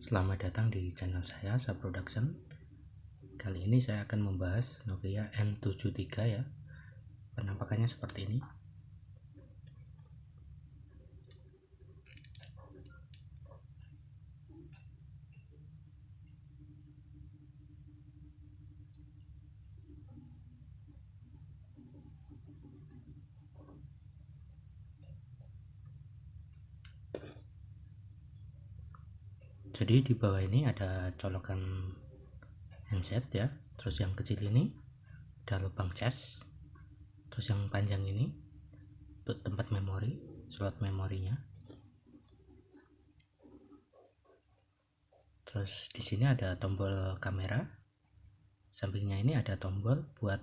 Selamat datang di channel saya, Production. Kali ini saya akan membahas Nokia N73 ya. Penampakannya seperti ini. Jadi di bawah ini ada colokan handset ya. Terus yang kecil ini ada lubang cas. Terus yang panjang ini untuk tempat memori, slot memorinya. Terus di sini ada tombol kamera. Sampingnya ini ada tombol buat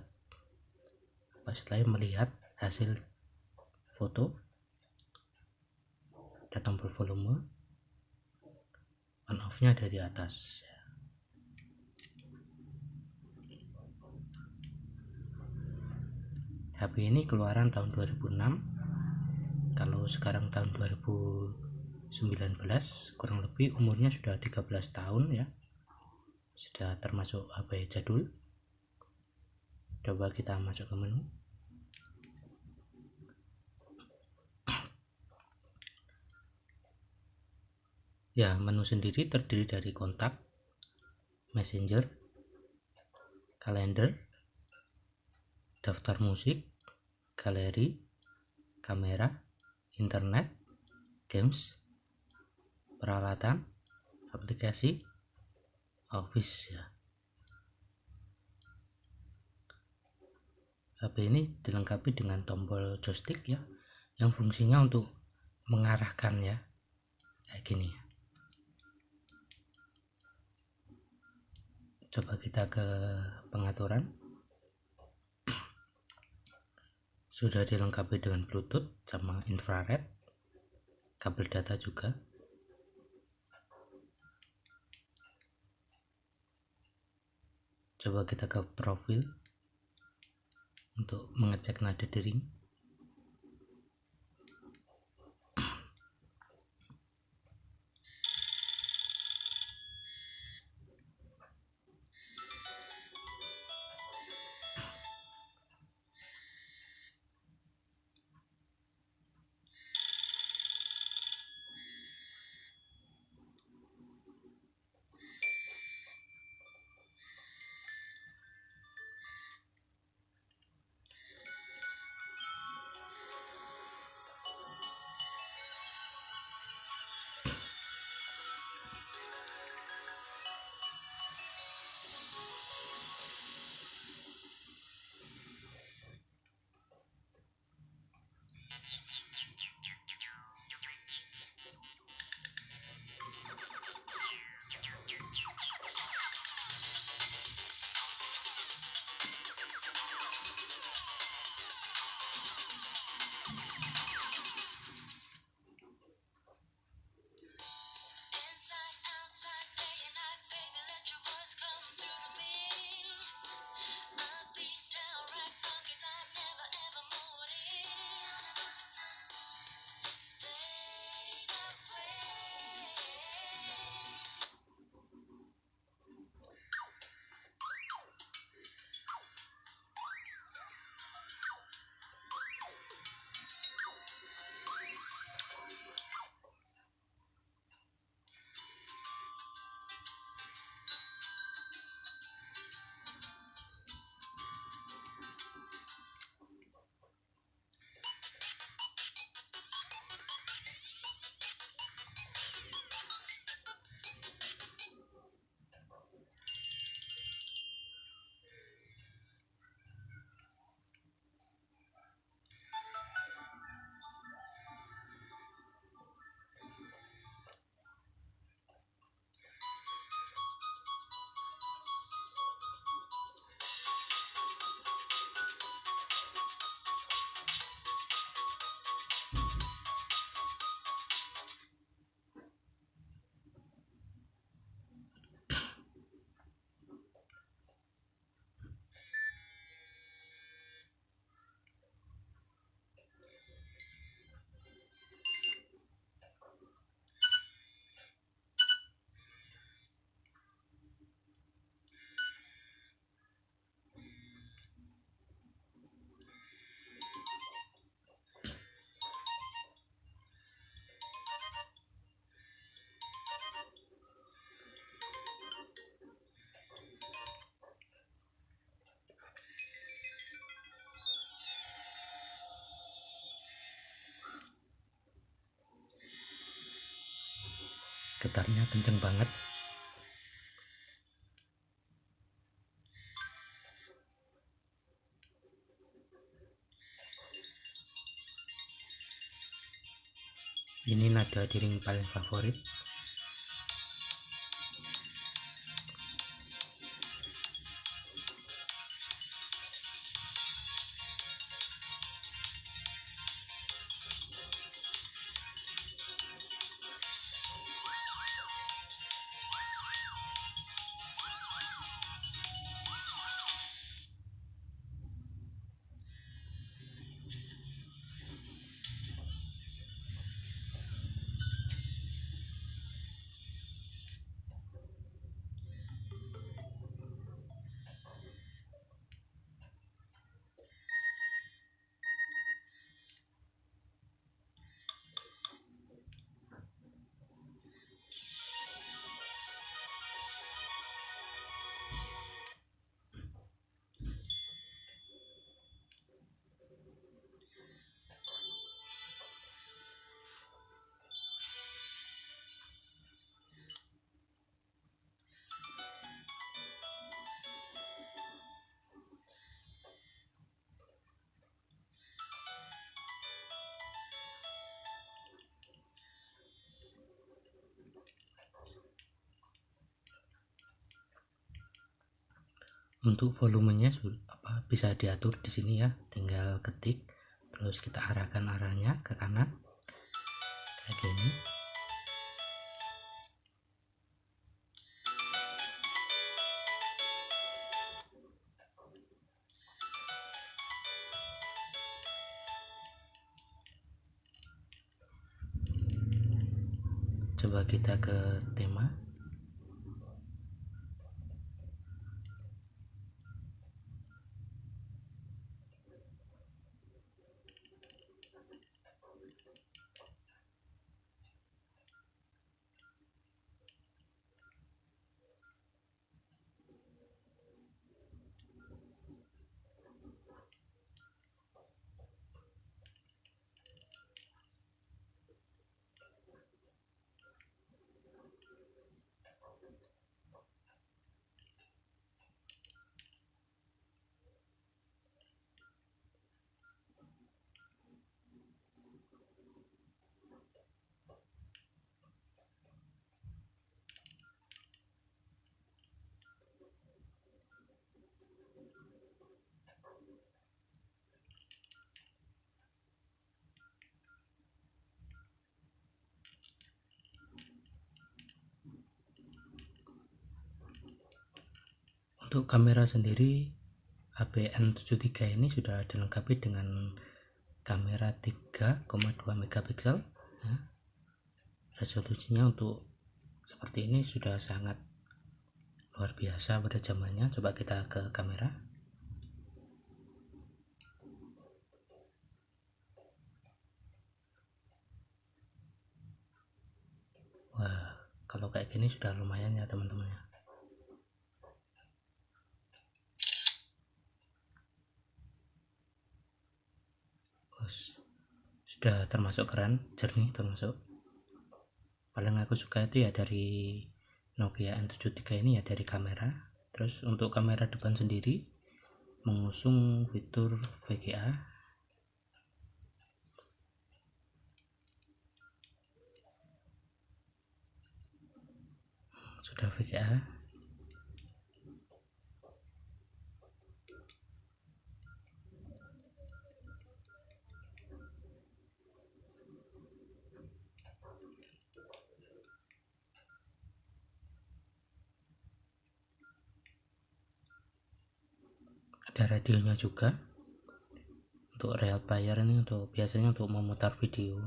setelah melihat hasil foto. Ada tombol volume. On off-nya ada di atas. HP ini keluaran tahun 2006. Kalau sekarang tahun 2019, kurang lebih umurnya sudah 13 tahun ya. Sudah termasuk HP jadul. Coba kita masuk ke menu. Ya, menu sendiri terdiri dari kontak, messenger, kalender, daftar musik, galeri, kamera, internet, games, peralatan, aplikasi, office ya. HP ini dilengkapi dengan tombol joystick ya, yang fungsinya untuk mengarahkan ya, kayak gini. Coba kita ke pengaturan. Sudah dilengkapi dengan Bluetooth sama infrared, kabel data juga. Coba kita ke profil untuk mengecek nada dering. getarnya kenceng banget. Ini nada di ring paling favorit. Untuk volumenya bisa diatur di sini ya, tinggal ketik terus kita arahkan arahnya ke kanan kayak gini. Coba kita ke tema. Untuk kamera sendiri HP N73 ini sudah dilengkapi dengan kamera 3,2 megapiksel ya. Resolusinya untuk seperti ini sudah sangat luar biasa pada zamannya. Coba kita ke kamera. Wah, kalau kayak gini sudah lumayan ya teman-teman ya. Sudah termasuk keren, jernih termasuk. Paling aku suka itu ya dari Nokia N73 ini ya dari kamera. Terus untuk kamera depan sendiri mengusung fitur VGA. Sudah VGA. Ada radionya juga. Untuk real player ini untuk biasanya untuk memutar video.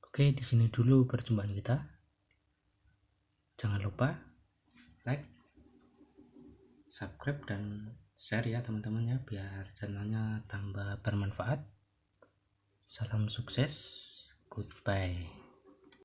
Oke, di sini dulu perjumpaan kita. Jangan lupa like, subscribe dan share ya teman-teman ya, biar channelnya tambah bermanfaat. Salam sukses, goodbye.